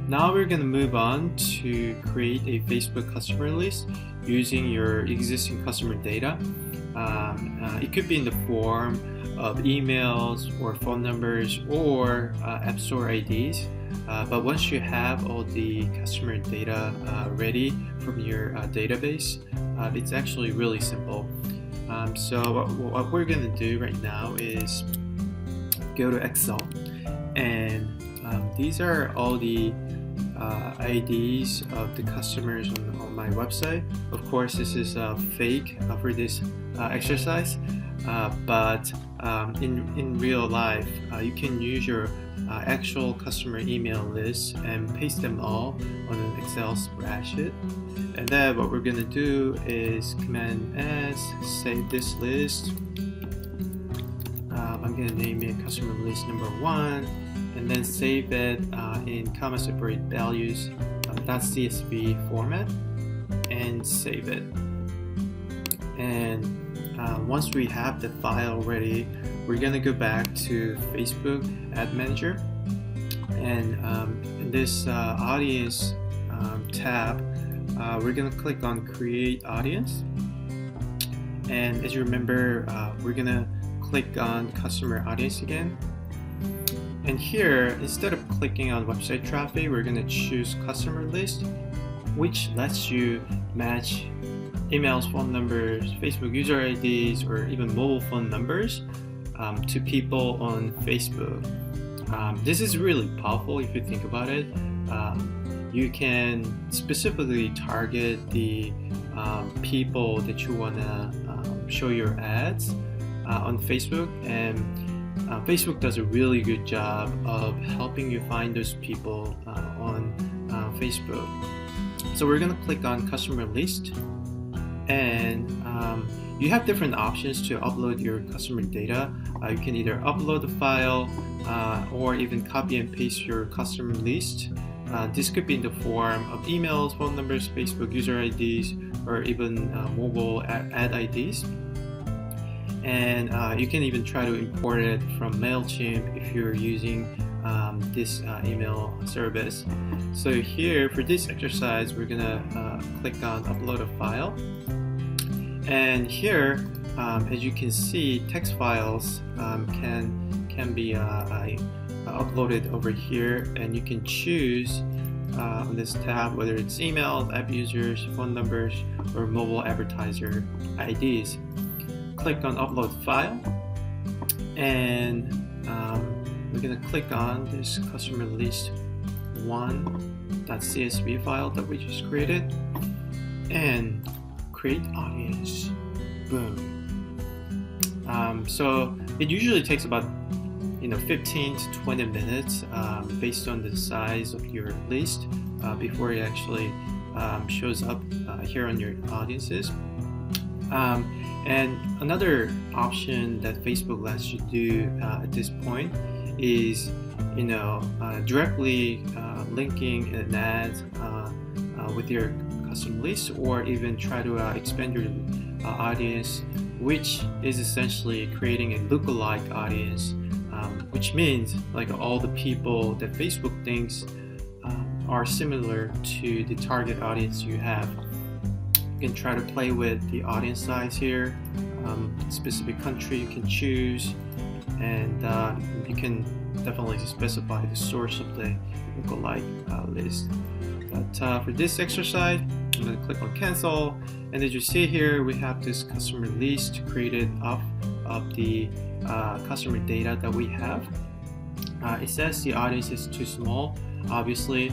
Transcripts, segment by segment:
Now we're going to move on to create a Facebook customer list using your existing customer data. It could be in the form of emails or phone numbers or App Store IDs. But once you have all the customer data ready from your database, it's actually really simple. So what we're going to do right now is go to Excel, and these are all the IDs of the customers on my website. Of course, this is fake for this exercise, but in real life, you can use your actual customer email list and paste them all on an Excel spreadsheet. And then what we're going to do is Command S, save this list. I'm going to name it customer list number 1, and then save it in comma separate values .csv format, and save it. And once we have the file ready, we're going to go back to Facebook Ad Manager, and in this audience tab, we're going to click on Create Audience. And as you remember, we're going to click on Customer Audience again. And here, instead of clicking on website traffic, we're going to choose Customer List, which lets you match emails, phone numbers, Facebook user IDs, or even mobile phone numbers to people on Facebook. This is really powerful if you think about it. You can specifically target the people that you want to show your ads on Facebook, and Facebook does a really good job of helping you find those people on Facebook. So we're going to click on Customer List, and you have different options to upload your customer data. You can either upload the file or even copy and paste your customer list. This could be in the form of emails, phone numbers, Facebook user IDs, or even mobile ad IDs. And you can even try to import it from MailChimp if you're using this email service. So here, for this exercise, we're gonna click on Upload a File. And here, as you can see, text files can be uploaded over here, and you can choose on this tab whether it's email, app users, phone numbers, or mobile advertiser IDs. Click on Upload File, and we're going to click on this customer list 1.csv file that we just created, and create audience. Boom. So it usually takes about 15 to 20 minutes based on the size of your list before it actually shows up here on your audiences. And another option that Facebook lets you do at this point is directly linking an ad with your custom list, or even try to expand your audience, which is essentially creating a lookalike audience, which means like all the people that Facebook thinks are similar to the target audience you have. You can try to play with the audience size here, specific country you can choose, and you can definitely specify the source of the lookalike list. But for this exercise, I'm going to click on Cancel, and as you see here, we have this customer list created off of the customer data that we have. It says the audience is too small. Obviously,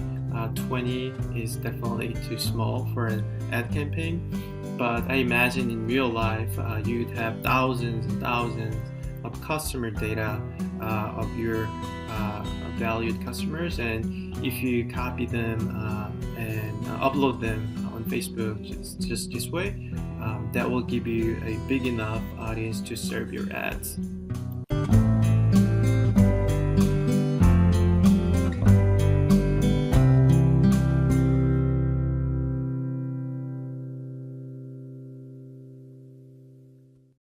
20 is definitely too small for an ad campaign, but I imagine in real life you'd have thousands and thousands of customer data of your valued customers, and if you copy them and upload them on Facebook just this way, that will give you a big enough audience to serve your ads.